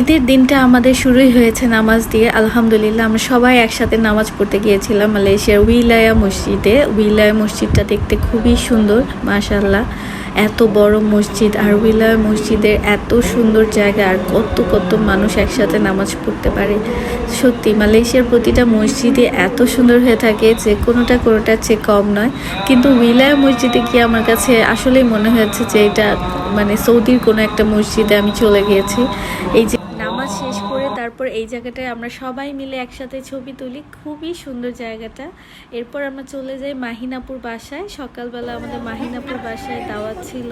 ঈদের দিনটা আমাদের শুরুই হয়েছে নামাজ দিয়ে। আলহামদুলিল্লাহ আমরা সবাই একসাথে নামাজ পড়তে গিয়েছিলাম মালয়েশিয়ার উইলায়া মসজিদে। উইলায়া মসজিদটা দেখতে খুবই সুন্দর, মাশাআল্লাহ। এত বড় মসজিদ, আর উইলায়া মসজিদের এত সুন্দর জায়গা, আর কত কত মানুষ একসাথে নামাজ পড়তে পারে। সত্যি মালয়েশিয়ার প্রতিটা মসজিদে এত সুন্দর হয়ে থাকে যে কোনোটার চেয়ে কম নয়। কিন্তু উইলায়া মসজিদে গিয়ে আমার কাছে আসলেই মনে হয়েছে যে এটা মানে সৌদির কোনো একটা মসজিদে আমি চলে গিয়েছি। এই যে নামাজ শেষ করে তারপর এই জায়গাটায় আমরা সবাই মিলে একসাথে ছবি তুলি, খুবই সুন্দর জায়গাটা। এরপর আমরা চলে যাই মাহিনাপুর বাসায়। সকালবেলা আমাদের মাহিনাপুর বাসায় দাওয়াত ছিল।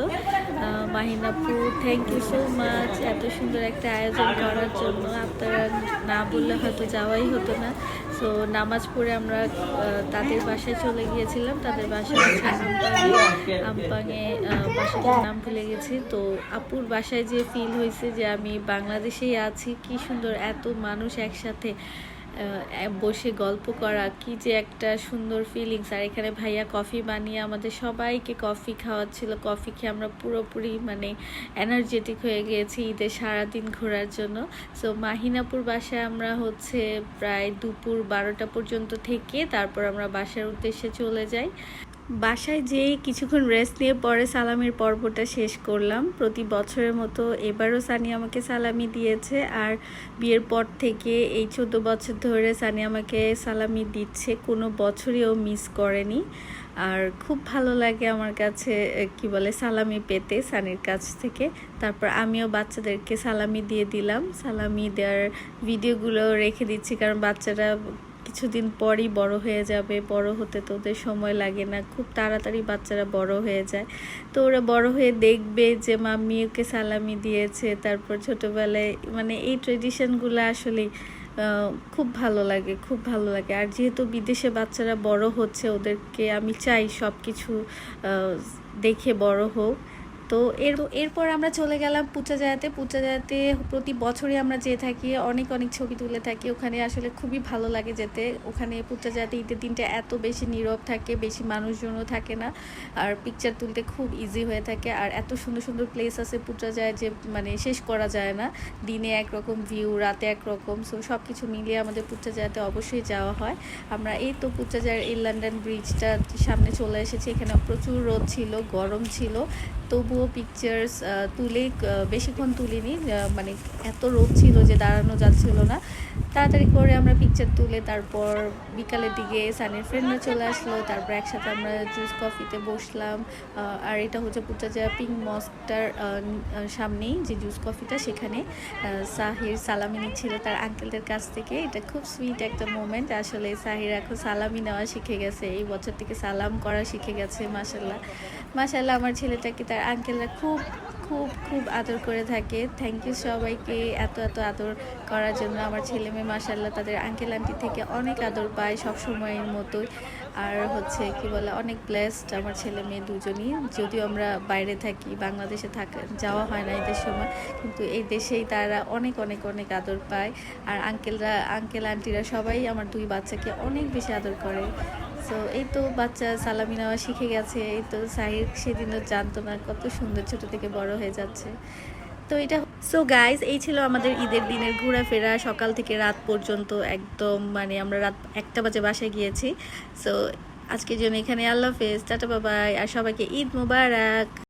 মাহিনাপুর, থ্যাংক ইউ সো মাচ এত সুন্দর একটা আয়োজন করার জন্য। আপনারা না বললে হয়তো যাওয়াই হতো না। সো নামাজ পড়ে আমরা তাদের বাসায় চলে গিয়েছিলাম। তাদের বাসা হচ্ছে আমপাঙে, বাসাটার নাম ভুলে গেছি। তো আপুর বাসায় যে ফিল হয়েছে যে আমি বাংলাদেশেই আছি, কি সুন্দর এত মানুষ একসাথে বসে গল্প করা, কি যে একটা সুন্দর ফিলিংস। আর এখানে ভাইয়া কফি বানিয়ে আমাদের সবাইকে কফি খাওয়াচ্ছিল। কফি খেয়ে আমরা পুরোপুরি মানে এনার্জেটিক হয়ে গিয়েছি ঈদের সারাদিন ঘোরার জন্য। সো মাহিনাপুর বাসায় আমরা হচ্ছে প্রায় দুপুর 12টা পর্যন্ত থেকে তারপর আমরা বাসার উদ্দেশ্যে চলে যাই। বাসায় যেই কিছুক্ষণ রেস্ট নিয়ে পরে সালামির পর্বটা শেষ করলাম। প্রতি বছরের মতো এবারও সানি আমাকে সালামি দিয়েছে। আর বিয়ের পর থেকে এই 14 বছর ধরে সানি আমাকে সালামি দিচ্ছে, কোনো বছরই ও মিস করেনি। আর খুব ভালো লাগে আমার কাছে কি বলে সালামি পেতে সানির কাছ থেকে। তারপর আমিও বাচ্চাদেরকে সালামি দিয়ে দিলাম। সালামি দেওয়ার ভিডিওগুলো রেখে দিচ্ছি, কারণ বাচ্চারা কিছুদিন পরই বড় হয়ে যাবে। বড় হতে তো ওদের সময় লাগে না, খুব তাড়াতাড়ি বাচ্চারা বড় হয়ে যায়। তো ওরা বড় হয়ে দেখবে যে মাম্মি ওকে সালামি দিয়েছে। তারপর ছোটোবেলায় মানে এই ট্রেডিশনগুলো আসলেই খুব ভালো লাগে, খুব ভালো লাগে। আর যেহেতু বিদেশে বাচ্চারা বড় হচ্ছে, ওদেরকে আমি চাই সব কিছু দেখে বড় হোক। তো এরপর আমরা চলে গেলাম পুচাজায়াতে। পুচাজায়াতে প্রতি বছরই আমরা যেয়ে থাকি, অনেক অনেক ছবি তুলে থাকি। ওখানে আসলে খুবই ভালো লাগে যেতে। ওখানে পুচাজায়াতে ঈদের দিনটা এত বেশি নীরব থাকে, বেশি মানুষজনও থাকে না, আর পিকচার তুলতে খুব ইজি হয়ে থাকে। আর এত সুন্দর সুন্দর প্লেস আছে পুচাজায়ায় যে মানে শেষ করা যায় না। দিনে একরকম ভিউ, রাতে একরকম। সো সব কিছু মিলিয়ে আমাদের পুচাজায়াতে অবশ্যই যাওয়া হয়। আমরা এই তো পুচাজায়ার এই লন্ডন ব্রিজটা সামনে চলে এসেছি। এখানে প্রচুর রোদ ছিল, গরম ছিল, তবুও পিকচার্স তুলে বেশিক্ষণ তুলিনি, মানে এত রোদ ছিল যে দাঁড়ানো যাচ্ছিল না। তাড়াতাড়ি করে আমরা পিকচার তুলে তারপর বিকালের দিকে সানির ফ্রেন্ডরা চলে আসলো। তারপর একসাথে আমরা জুস কফিতে বসলাম। আর এটা হচ্ছে পুচাজায়া পিঙ্ক মস্কটার সামনেই যে জুস কফিটা, সেখানে সাহির সালামি নিচ্ছিল তার আঙ্কেলদের কাছ থেকে। এটা খুব সুইট একটা মোমেন্ট। আসলে সাহির এখন সালামি নেওয়া শিখে গেছে, এই বছর থেকে সালাম করা শিখে গেছে। মাশাল্লাহ মাশাল্লাহ, আমার ছেলেটাকে তার আঙ্কেলরা খুব খুব খুব আদর করে থাকে। থ্যাংক ইউ সবাইকে এত এত আদর করার জন্য। আমার ছেলে মেয়ে মাশাল্লাহ তাদের আঙ্কেল আন্টি থেকে অনেক আদর পায় সব সময়ের মতোই। আর হচ্ছে কি বলে অনেক ব্লেসড আমার ছেলে মেয়ে দুজনই। যদিও আমরা বাইরে থাকি, বাংলাদেশে যাওয়া হয় না এদের সময়, কিন্তু এই দেশেই তারা অনেক অনেক অনেক আদর পায়। আর আঙ্কেল আন্টিরা সবাই আমার দুই বাচ্চাকে অনেক বেশি আদর করে। সো এই তো বাচ্চা সালামি নেওয়া শিখে গেছে। এই তো সাহির সেদিনও জানতো না, কত সুন্দর ছোট থেকে বড় হয়ে যাচ্ছে। তো এটা সো গাইজ, এই ছিল আমাদের ঈদের দিনের ঘোরাফেরা সকাল থেকে রাত পর্যন্ত। একদম মানে আমরা রাত 1টা বাজে বাসায় গিয়েছি। সো আজকের জন্য এখানে আল্লাহ হাফেজ, টাটা বাবাই, আর সবাইকে ঈদ মোবারক।